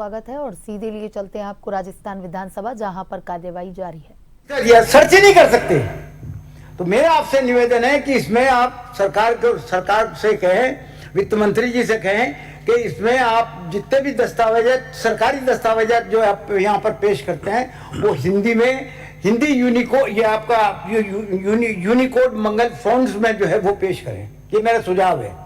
स्वागत है और सीधे लिए चलते हैं आपको राजस्थान विधानसभा, जहां पर कार्यवाही जारी है। सर्च ही नहीं कर सकते। तो मेरा आपसे निवेदन है कि इसमें आप सरकार से कहें, वित्त मंत्री जी से कहें कि इसमें आप जितने भी दस्तावेज, सरकारी दस्तावेज जो आप यहाँ पर पेश करते हैं वो हिंदी में, हिंदी यूनिकोड, ये आपका यूनिकोड मंगल फॉन्ट्स में जो है वो पेश करें। ये मेरा सुझाव है।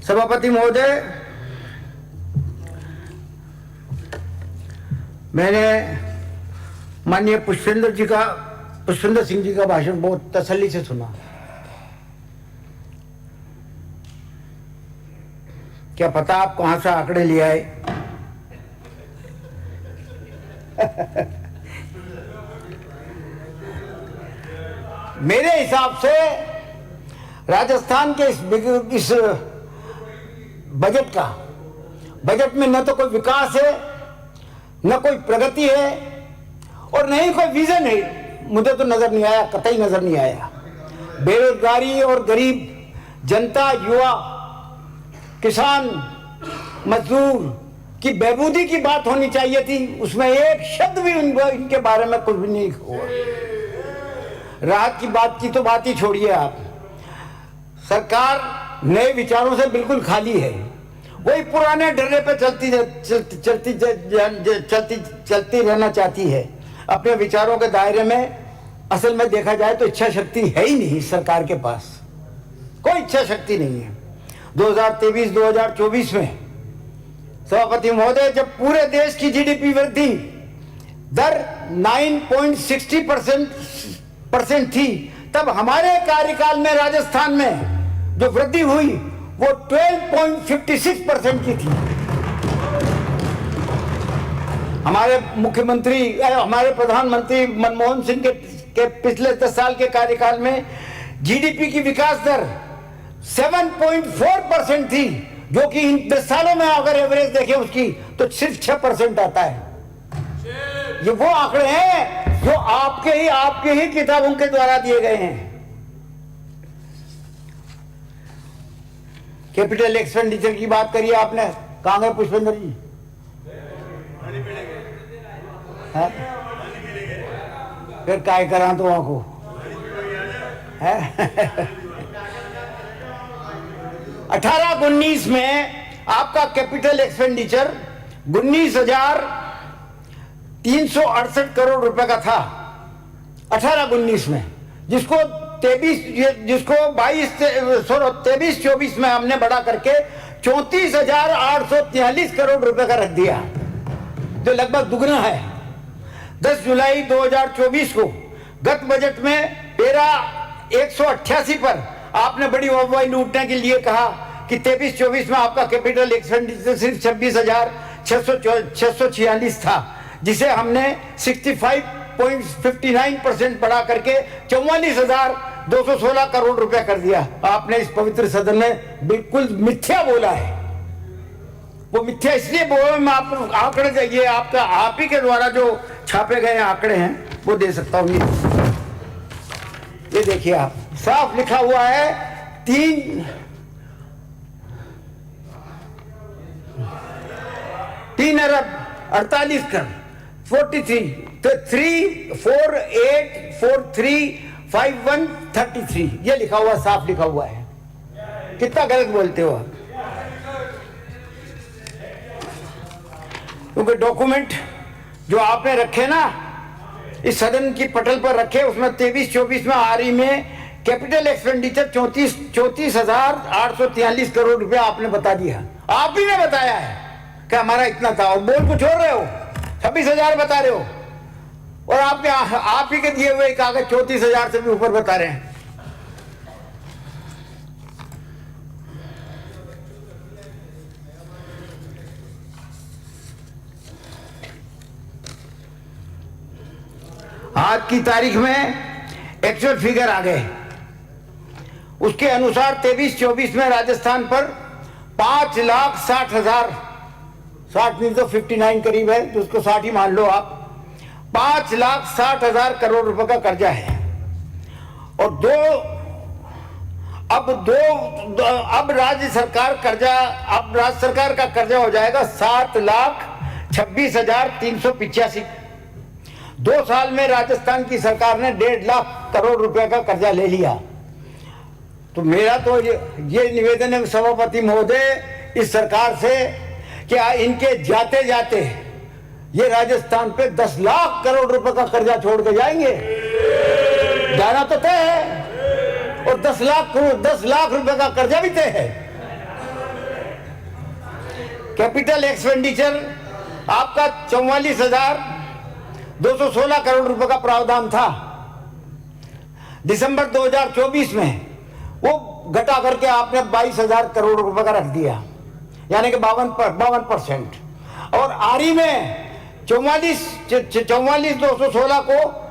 सभापति महोदय, मैंने माननीय पुष्पेंद्र सिंह जी का भाषण बहुत तसल्ली से सुना। क्या पता आप कहां से आंकड़े ले आए। मेरे हिसाब से राजस्थान के इस बजट में न तो कोई विकास है, न कोई प्रगति है और न ही कोई विजन है। मुझे तो नजर नहीं आया, कतई नजर नहीं आया। बेरोजगारी और गरीब जनता, युवा, किसान, मजदूर की बहबूदी की बात होनी चाहिए थी। उसमें एक शब्द भी इनके बारे में कुछ भी नहीं हुआ। राहत की बात की तो बात ही छोड़िए आप। सरकार नए विचारों से बिल्कुल खाली है। वही पुराने डर्रे पे चलती रहना चाहती है अपने विचारों के दायरे में। असल में देखा जाए तो इच्छा शक्ति है ही नहीं सरकार के पास, कोई इच्छा शक्ति नहीं है। 2023-2024 में सभापति महोदय, जब पूरे देश की जीडीपी वृद्धि दर 9.60% थी, तब हमारे कार्यकाल में राजस्थान में जो वृद्धि हुई वो 12.56% की थी। हमारे प्रधानमंत्री मनमोहन सिंह के पिछले 10 साल के कार्यकाल में जीडीपी की विकास दर 7.4% थी, जो कि इन 10 सालों में अगर एवरेज देखें उसकी तो सिर्फ 6% आता है। ये वो आंकड़े हैं जो आपके ही किताबों के द्वारा दिए गए हैं। कैपिटल एक्सपेंडिचर की बात करिए आपने, कहां गए पुष्पेंद्र जी? फिर काय करा तो आंखों है। 18-19 में आपका कैपिटल एक्सपेंडिचर 19,368 करोड़ रुपए का था 18-19 में, जिसको 23-24 में हमने बढ़ा करके 34,843 करोड़ रुपए का रख दिया, जो लगभग दुगना है। 10 जुलाई 2024 को गत बजट में पेरा 188 पर आपने बड़ी वाहवाही लूटने के लिए कहा कि 23-24 में आपका कैपिटल एक्सपेंडिचर सिर्फ 26,646 था, जिसे हमने 65.59% बढ़ा करके 44,216 करोड़ रुपया कर दिया। आपने इस पवित्र सदन में बिल्कुल मिथ्या बोला है। वो मिथ्या इसलिए बोला, मैं आपको आंकड़े चाहिए, आप ही के द्वारा जो छापे गए आंकड़े हैं वो दे सकता हूं। ये देखिए, आप साफ लिखा हुआ है 3 अरब 48 करोड़ 43 तो 348435133 ये लिखा हुआ, साफ लिखा हुआ है। कितना गलत बोलते हो आप? क्योंकि डॉक्यूमेंट जो आपने रखे ना, इस सदन की पटल पर रखे, उसमें 23-24 में आरई में कैपिटल एक्सपेंडिचर 34,843 करोड़ रुपया आपने बता दिया। आप ही ने बताया है कि हमारा इतना था, और बोल कुछ और रहे हो, 26,000 बता रहे हो, और आप ही के दिए हुए कागज 34,000 से भी ऊपर बता रहे हैं। आज की तारीख में एक्चुअल फिगर आ गए। उसके अनुसार 23-24 में राजस्थान पर 5,60,000, 60 नहीं तो 59 करीब है, तो उसको 60 ही मान लो आप, 5,60,000 करोड़ रुपए का कर्जा है। और अब राज्य सरकार का कर्जा हो जाएगा 7,26,385। 2 साल में राजस्थान की सरकार ने 1.5 लाख करोड़ रुपए का कर्जा ले लिया। तो मेरा तो ये निवेदन है सभापति महोदय इस सरकार से कि इनके जाते जाते ये राजस्थान पे 10 लाख करोड़ रुपए का कर्जा छोड़ के जाएंगे। जाना तो तय है और 10 लाख रुपए का कर्जा भी तय है। कैपिटल एक्सपेंडिचर आपका 44,216 करोड़ रुपए का प्रावधान था। दिसंबर 2024 में वो घटा करके आपने 22,000 करोड़ रुपए का रख दिया, यानी कि 52%। और आरी में 44,216 को